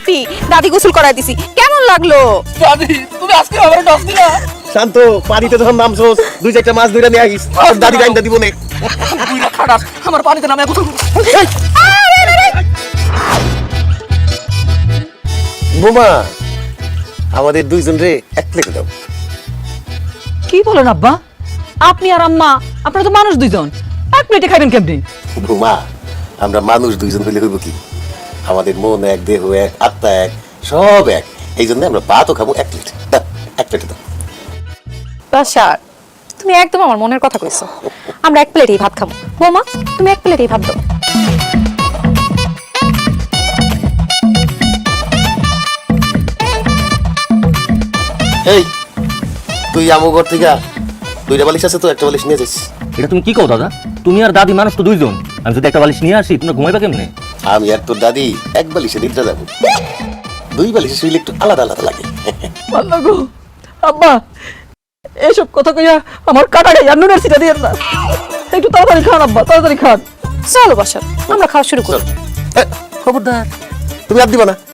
বালতি দাদি গোসল করাই দিছি। কেমন লাগলো? দাদি তুমি আজকে আমার ডাক দিলা। শান্ত, পানিতে যখন নামছোস 2-4টা মাছ ধরে নিয়ে আইস, দাদি রাইন্দা দিব নে। বুইড়া খারাপ আমার পানিতে নামে গোসল করো। বোমা, আমাদের দুইজন রে এক প্লেট দাও। কি বলেন আব্বা? আপনি আর আম্মা, আপনারা তো মানুষ দুইজন, এক প্লেটে খাবেন কেমনি? বোমা, আমরা মানুষ দুইজন হইলে হইব কি? আমাদের মন এক, দেহ এক, আত্মা এক, সব এক। এই জন্য আমরা ভাতও খাবো এক প্লেট। দাও, এক প্লেটে দাও। বাসার, তুমি একদম আমার মনের কথা কইছো। আমরা এক প্লেটেই ভাত খাবো। বৌমা, তুমি এক প্লেটেই ভাত দাও। এই, তুই আমো ঘর থেকে 2টা বালিশ আছে তো, একটা বালিশ নিয়ে যাইস। এটা তুমি কি কও দাদা? তুমি আর দাদি মানুষ তো দুইজন, আমি যদি একটা বালিশ নিয়ে আসি তোমরা ঘুমাইবা কেমনে? আমি আর তোর দাদি এক বালিশে নিদ্রা যাবো। 2 বালিশে শুইলে একটু আলাদা আলাদা লাগে। ভালো গো আব্বা, এসব কথা কইয়া আমার কাটা গায়ে আর নুনের সিটা দিয়ে না। একটু তাড়াতাড়ি খান আব্বা, তাড়াতাড়ি খান। চলো বাসার, আমরা খাওয়া শুরু করি। খবরদার, তুমি আর দিবা না।